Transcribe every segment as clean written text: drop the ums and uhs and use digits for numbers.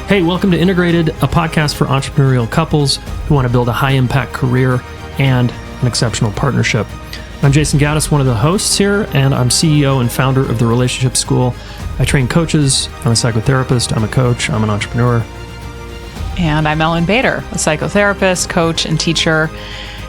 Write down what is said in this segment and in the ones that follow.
Hey, welcome to Integrated, a podcast for entrepreneurial couples who want to build a high-impact career and an exceptional partnership. I'm Jayson Gaddis, one of the hosts here, and I'm CEO and founder of the Relationship School. I train coaches. I'm a psychotherapist. I'm a coach. I'm an entrepreneur. And I'm Ellen Boeder, a psychotherapist, coach, and teacher.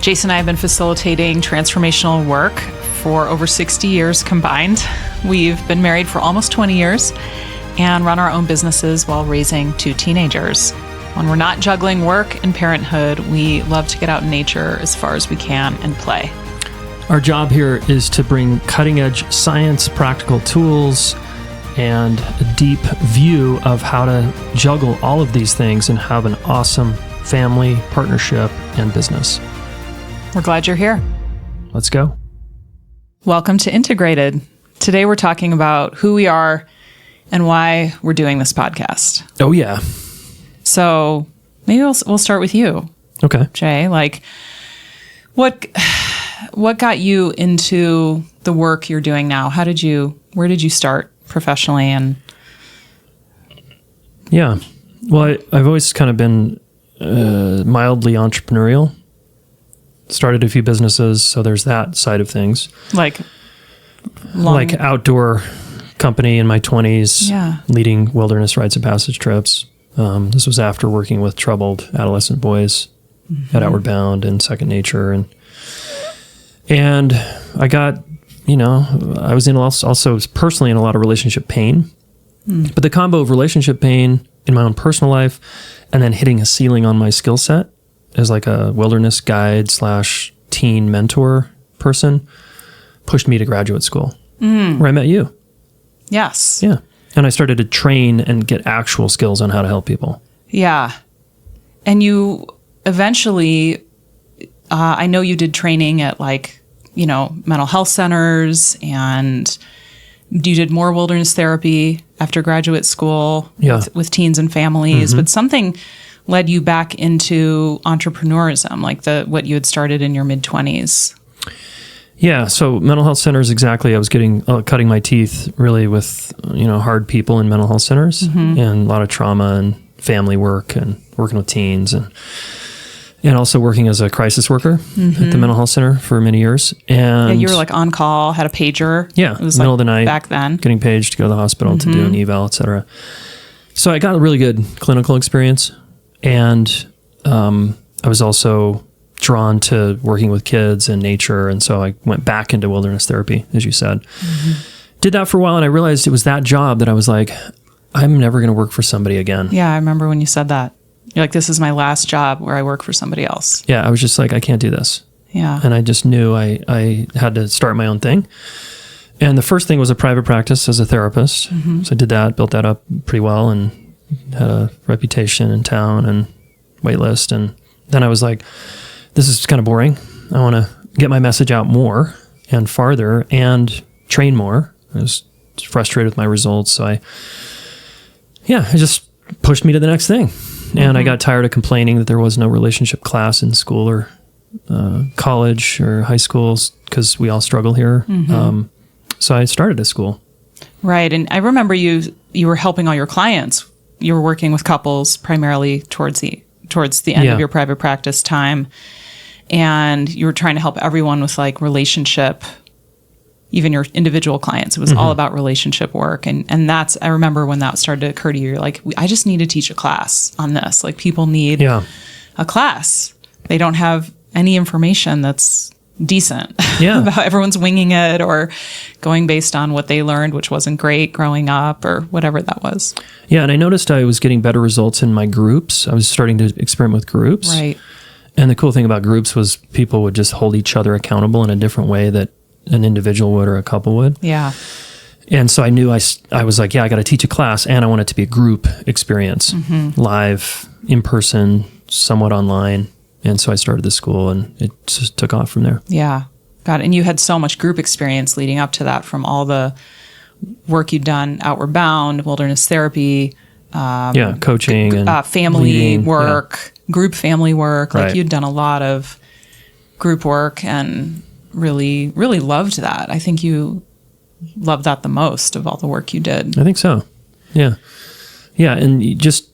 Jayson and I have been facilitating transformational work for over 60 years combined. We've been married for almost 20 years and run our own businesses while raising 2 teenagers. When we're not juggling work and parenthood, we love to get out in nature as far as we can and play. Our job here is to bring cutting-edge science, practical tools, and a deep view of how to juggle all of these things and have an awesome family, partnership, and business. We're glad you're here. Let's go. Welcome to Integrated. Today we're talking about who we are and why we're doing this podcast. Oh, yeah. So maybe we'll start with you. Okay. Jay, like what got you into the work you're doing now? Where did you start professionally? And yeah, well, I've always kind of been mildly entrepreneurial. Started a few businesses, so there's that side of things. Like outdoor company in my 20s, yeah, leading wilderness rites of passage trips. This was after working with troubled adolescent boys at Outward Bound and Second Nature, and I got, I was in also personally in a lot of relationship pain, but the combo of relationship pain in my own personal life and then hitting a ceiling on my skill set as like a wilderness guide / teen mentor person pushed me to graduate school where I met you. Yes. Yeah. And I started to train and get actual skills on how to help people. Yeah. And you eventually, I know you did training at mental health centers, and you did more wilderness therapy after graduate school with teens and families, but something led you back into entrepreneurism, like what you had started in your mid-20s. Yeah, so mental health centers, exactly. I was cutting my teeth really with, hard people in mental health centers and a lot of trauma and family work and working with teens and also working as a crisis worker at the mental health center for many years. And you were like on call, had a pager. Yeah, it was middle of the night back then. Getting paged to go to the hospital to do an eval, et cetera. So I got a really good clinical experience, and I was also drawn to working with kids and nature, and so I went back into wilderness therapy, as you said. Did that for a while, and I realized it was that job that I was like, I'm never going to work for somebody again. Yeah, I remember when you said that. You're like, this is my last job where I work for somebody else. Yeah, I was just like, I can't do this. Yeah. And I just knew I had to start my own thing. And the first thing was a private practice as a therapist. So I did that, built that up pretty well, and had a reputation in town and wait list. And then I was like, this is kind of boring. I want to get my message out more and farther and train more. I was frustrated with my results. So it just pushed me to the next thing. And I got tired of complaining that there was no relationship class in school or college or high schools, because we all struggle here. So I started a school. Right. And I remember you were helping all your clients. You were working with couples primarily towards the end of your private practice time. And you were trying to help everyone with like relationship, even your individual clients. It was all about relationship work. And that's, I remember when that started to occur to you, you're like, I just need to teach a class on this. Like, people need a class. They don't have any information that's decent about everyone's winging it or going based on what they learned, which wasn't great growing up or whatever that was. Yeah. And I noticed I was getting better results in my groups. I was starting to experiment with groups. Right. And the cool thing about groups was people would just hold each other accountable in a different way that an individual would or a couple would. Yeah. And so I knew I was like, I got to teach a class, and I want it to be a group experience, live, in person, somewhat online. And so I started the school, and it just took off from there. Yeah. Got it. And you had so much group experience leading up to that from all the work you'd done, Outward Bound, wilderness therapy, coaching and family leading, work, group family work. Right. Like, you'd done a lot of group work and really, really loved that. I think you loved that the most of all the work you did. I think so. Yeah. Yeah. And just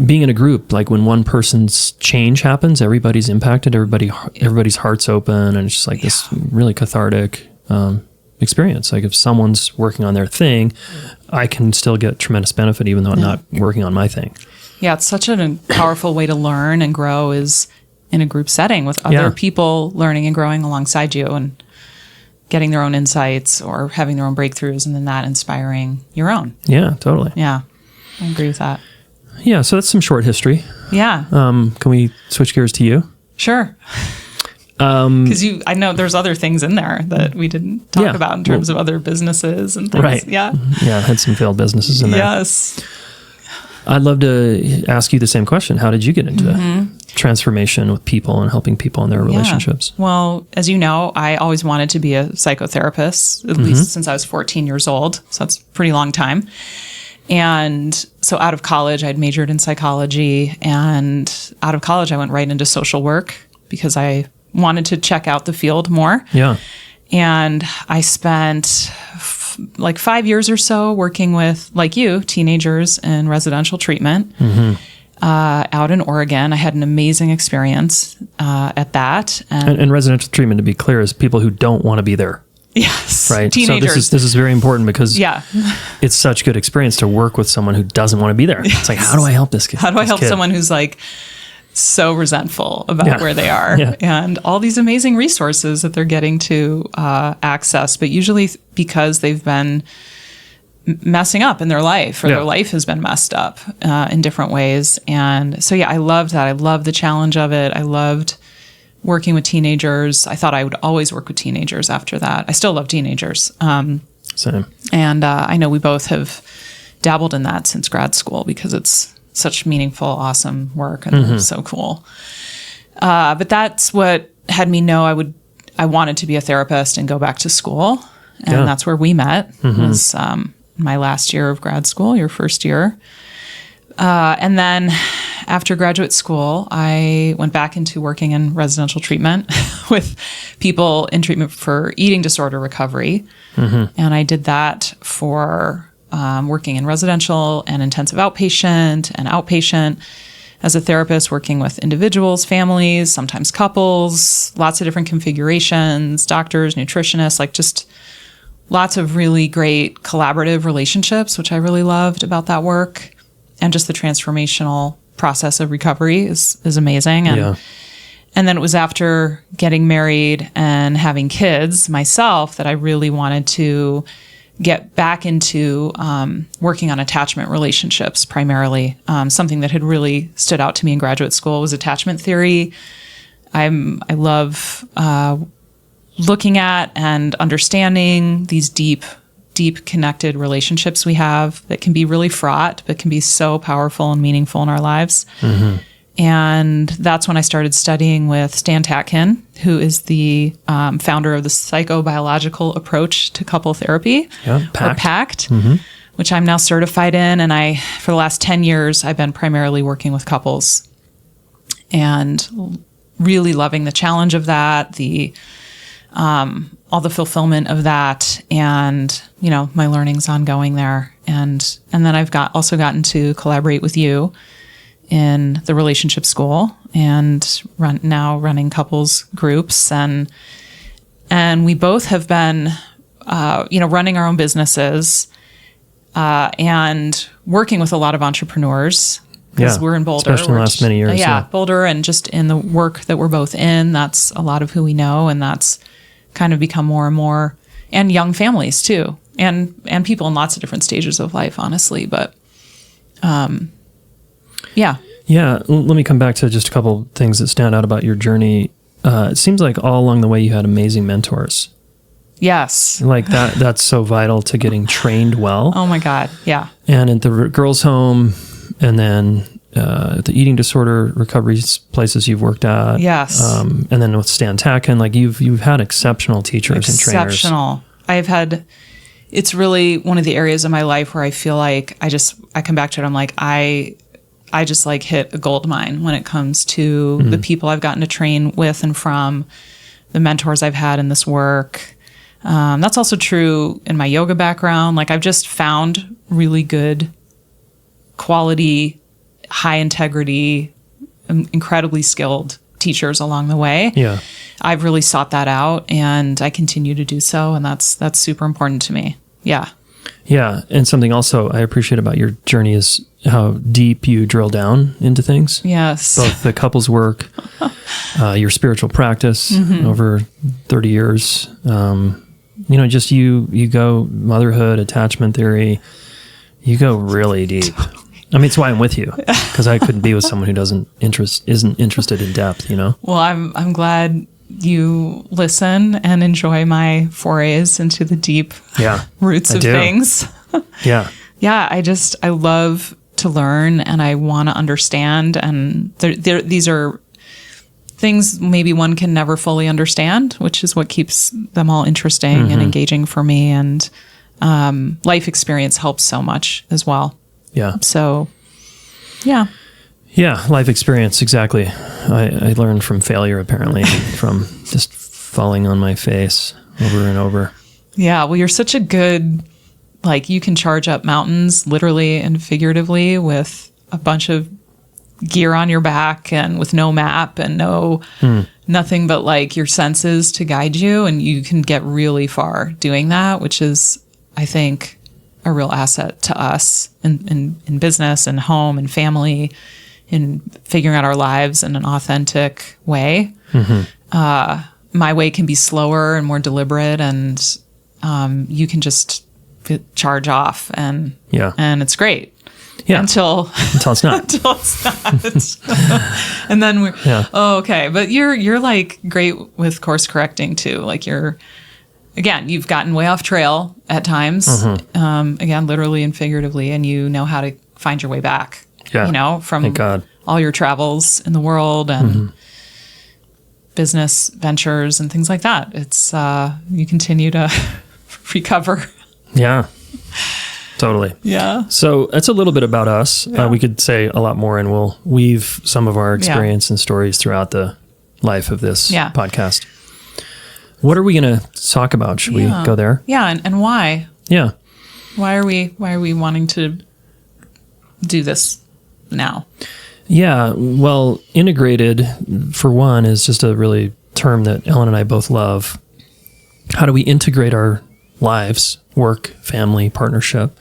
being in a group, like when one person's change happens, everybody's impacted, everybody's heart's open. And it's just like this really cathartic experience. Like if someone's working on their thing, I can still get tremendous benefit even though I'm not working on my thing. Yeah, it's such a powerful way to learn and grow is in a group setting with other people learning and growing alongside you and getting their own insights or having their own breakthroughs and then that inspiring your own. Yeah, totally. Yeah, I agree with that. Yeah, so that's some short history. Yeah. Can we switch gears to you? Sure. Because I know there's other things in there that we didn't talk about in terms of other businesses and things. Right. Yeah. Yeah, I had some failed businesses in there. Yes. I'd love to ask you the same question. How did you get into transformation with people and helping people in their relationships? Well, as you know, I always wanted to be a psychotherapist, at least since I was 14 years old. So that's a pretty long time. And so out of college, I'd majored in psychology. And out of college, I went right into social work because I wanted to check out the field more. Yeah. And I spent like 5 years or so working with, like you, teenagers in residential treatment out in Oregon. I had an amazing experience at that. And residential treatment, to be clear, is people who don't want to be there. Yes. Right. Teenagers. So this is very important because it's such good experience to work with someone who doesn't want to be there. Yes. It's like, how do I help this kid? How do I help someone who's like so resentful about where they are and all these amazing resources that they're getting to access, but usually because they've been messing up in their life or their life has been messed up in different ways. And so, I loved that. I loved the challenge of it. I loved working with teenagers. I thought I would always work with teenagers after that. I still love teenagers. Same. And I know we both have dabbled in that since grad school because it's such meaningful, awesome work and so cool. But that's what had me know I wanted to be a therapist and go back to school. And that's where we met was my last year of grad school, your first year. And then after graduate school, I went back into working in residential treatment with people in treatment for eating disorder recovery. And I did that for working in residential and intensive outpatient and outpatient as a therapist, working with individuals, families, sometimes couples, lots of different configurations, doctors, nutritionists, like just lots of really great collaborative relationships, which I really loved about that work. And just the transformational process of recovery is amazing. And then it was after getting married and having kids myself that I really wanted to get back into working on attachment relationships primarily. Something that had really stood out to me in graduate school was attachment theory. I love looking at and understanding these deep connected relationships we have that can be really fraught, but can be so powerful and meaningful in our lives. And that's when I started studying with Stan Tatkin, who is the founder of the psychobiological approach to couple therapy, or PACT, which I'm now certified in. And for the last 10 years, I've been primarily working with couples and really loving the challenge of that, all the fulfillment of that, and my learning's ongoing there. And then I've also gotten to collaborate with you in the relationship school and now running couples groups, and we both have been running our own businesses and working with a lot of entrepreneurs because we're in Boulder, especially in the last many years. Boulder, and just in the work that we're both in, that's a lot of who we know, and that's kind of become more and more, and young families too, and people in lots of different stages of life, honestly. But let me come back to just a couple of things that stand out about your journey. It seems like all along the way you had amazing mentors. Yes. Like that's so vital to getting trained well. Oh my God. Yeah. And at the girls' home, and then the eating disorder recovery places you've worked at. Yes. And then with Stan Tatkin, like you've had exceptional teachers and trainers. Exceptional. It's really one of the areas of my life where I feel like I come back to it. I'm like, I just like hit a gold mine when it comes to the people I've gotten to train with and from, the mentors I've had in this work. That's also true in my yoga background. Like I've just found really good quality, high integrity, incredibly skilled teachers along the way. Yeah. I've really sought that out, and I continue to do so. And that's super important to me. Yeah. Yeah. And something also I appreciate about your journey is how deep you drill down into things. Yes. Both the couples work, your spiritual practice over 30 years. Just you go motherhood, attachment theory, you go really deep. I mean, it's why I'm with you, because I couldn't be with someone who isn't interested in depth, Well, I'm glad you listen and enjoy my forays into the deep roots of things. Yeah. Yeah. I love to learn, and I want to understand. And these are things maybe one can never fully understand, which is what keeps them all interesting and engaging for me. And life experience helps so much as well. Yeah. So, yeah. Yeah, life experience, exactly. I learned from failure, apparently, from just falling on my face over and over. Yeah, well, you're such a good, you can charge up mountains, literally and figuratively, with a bunch of gear on your back and with no map and nothing but your senses to guide you. And you can get really far doing that, which is, I think, a real asset to us in business and home and family, in figuring out our lives in an authentic way. My way can be slower and more deliberate, and you can just charge off, and it's great. Yeah. Until it's not. Until it's not. And then okay. But you're great with course correcting too. You've gotten way off trail at times, again, literally and figuratively, and you know how to find your way back. Yeah. From Thank God. All your travels in the world and business ventures and things like that. It's, you continue to recover. Yeah, totally. Yeah. So that's a little bit about us. We could say a lot more, and we'll weave some of our experience and stories throughout the life of this podcast. What are we going to talk about? Should we go there? Yeah. And why? Yeah. Why are we wanting to do this now? Yeah. Well, integrated, for one, is just a really term that Ellen and I both love. How do we integrate our lives, work, family, partnership,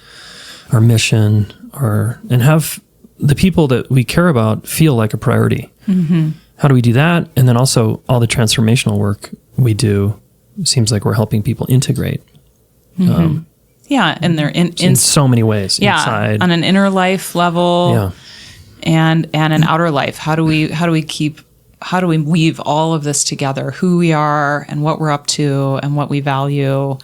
our mission, and have the people that we care about feel like a priority? How do we do that? And then also all the transformational work we do seems like we're helping people integrate. And they're in so many ways. Inside, on an inner life level, and an outer life. How do we weave all of this together? Who we are and what we're up to and what we value.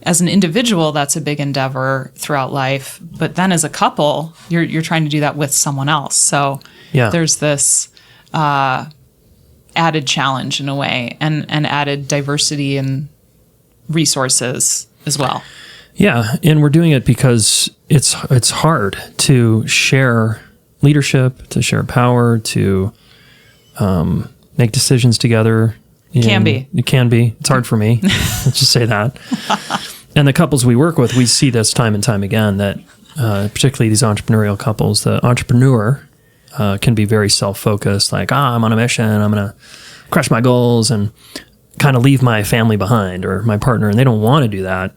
As an individual, that's a big endeavor throughout life. But then as a couple, you're trying to do that with someone else. So there's this added challenge in a way, and added diversity and resources as well. Yeah, and we're doing it because it's hard to share leadership, to share power, to make decisions together. It can be. It's hard for me. Let's just say that. And the couples we work with, we see this time and time again, that particularly these entrepreneurial couples, the entrepreneur can be very self-focused, I'm on a mission, I'm going to crush my goals and kind of leave my family behind or my partner, and they don't want to do that.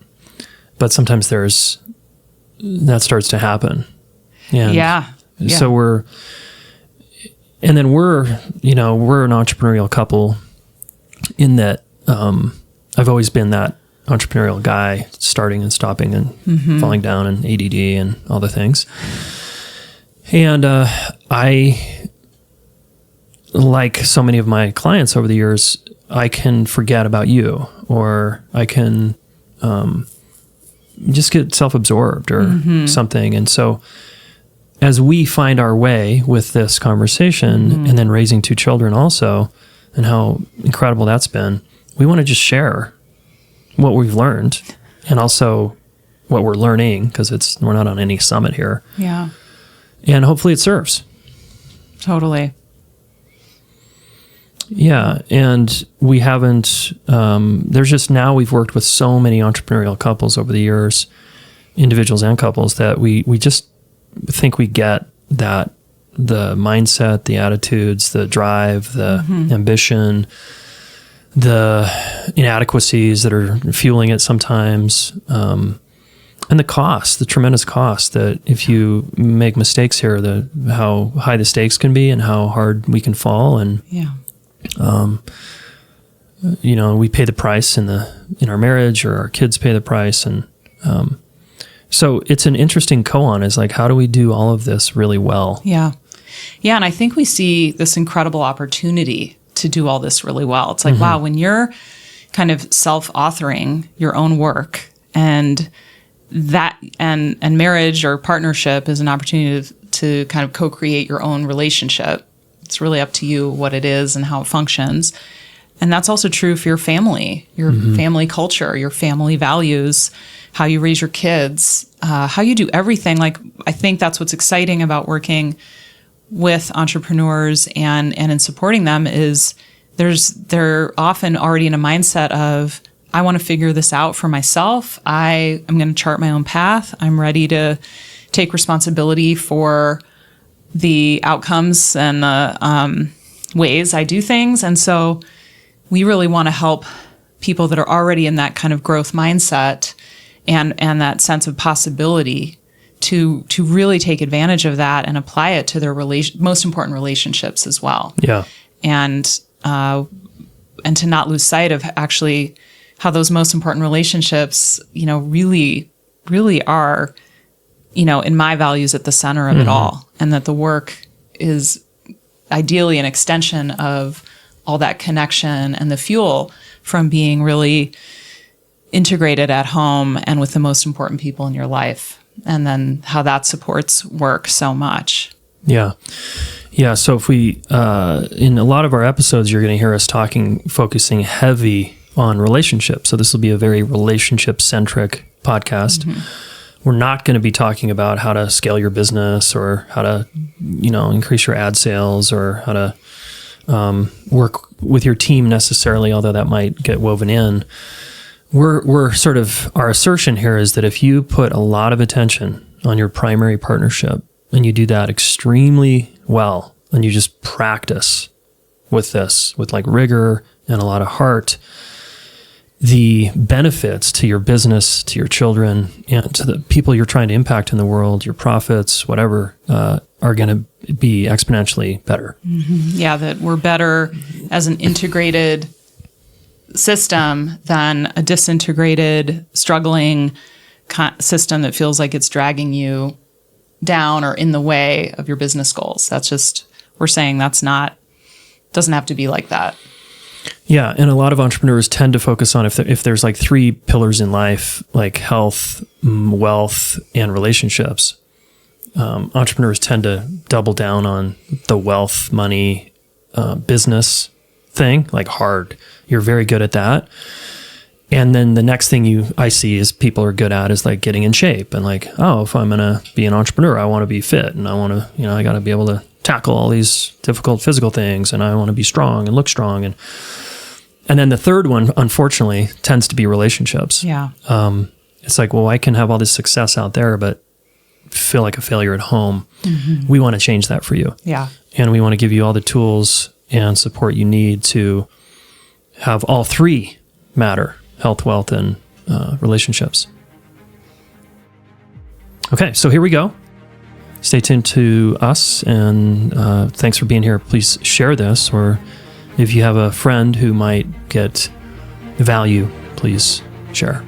But sometimes that starts to happen. And so we're an entrepreneurial couple in that I've always been that entrepreneurial guy, starting and stopping and falling down and ADD and all the things. And I, like so many of my clients over the years, I can forget about you, or I can just get self-absorbed or something. And so as we find our way with this conversation and then raising 2 children also, and how incredible that's been, we want to just share what we've learned and also what we're learning, because we're not on any summit here. Yeah. And hopefully it serves. Totally. Yeah. And we haven't, we've worked with so many entrepreneurial couples over the years, individuals and couples, that we think we get that the mindset, the attitudes, the drive, the ambition, the inadequacies that are fueling it sometimes, and the cost, the tremendous cost that if you make mistakes here, how high the stakes can be and how hard we can fall. And, we pay the price in our marriage, or our kids pay the price. And, so it's an interesting koan, is like, how do we do all of this really well? Yeah. Yeah. And I think we see this incredible opportunity to do all this really well. It's like, wow, when you're kind of self-authoring your own work, and that and marriage or partnership is an opportunity to kind of co-create your own relationship. It's really up to you what it is and how it functions. And that's also true for your family, your family culture, your family values, how you raise your kids, how you do everything. Like, I think that's what's exciting about working with entrepreneurs and in supporting them is they're often already in a mindset of, I want to figure this out for myself. I am going to chart my own path. I'm ready to take responsibility for the outcomes and the ways I do things. And so we really want to help people that are already in that kind of growth mindset and that sense of possibility to really take advantage of that and apply it to their most important relationships as well. Yeah. And to not lose sight of actually how those most important relationships, really, really are, in my values, at the center of it all. And that the work is ideally an extension of all that connection and the fuel from being really integrated at home and with the most important people in your life. And then how that supports work so much. Yeah. Yeah. So if we, in a lot of our episodes, you're going to hear us focusing heavy on relationships. So this will be a very relationship-centric podcast. We're not going to be talking about how to scale your business or how to, increase your ad sales or how to work with your team necessarily, although that might get woven in. We're sort of, our assertion here is that if you put a lot of attention on your primary partnership and you do that extremely well, and you just practice with this, with like rigor and a lot of heart, the benefits to your business, to your children, and to the people you're trying to impact in the world, your profits, whatever, are going to be exponentially better. Yeah, that we're better as an integrated system than a disintegrated, struggling system that feels like it's dragging you down or in the way of your business goals. That's just, we're saying doesn't have to be like that. Yeah, and a lot of entrepreneurs tend to focus on if there's like three pillars in life, like health, wealth, and relationships. Entrepreneurs tend to double down on the wealth, money, business thing, like hard. You're very good at that. And then the next thing I see is people are good at is like getting in shape and like, oh, if I'm going to be an entrepreneur, I want to be fit and I want to, I got to be able to tackle all these difficult physical things and I want to be strong and look strong. And then the third one, unfortunately, tends to be relationships. Yeah. It's like, well, I can have all this success out there, but feel like a failure at home. We want to change that for you. Yeah. And we want to give you all the tools and support you need to have all three matter: health, wealth, and relationships. Okay, so here we go. Stay tuned to us, and thanks for being here. Please share this, or if you have a friend who might get value, please share.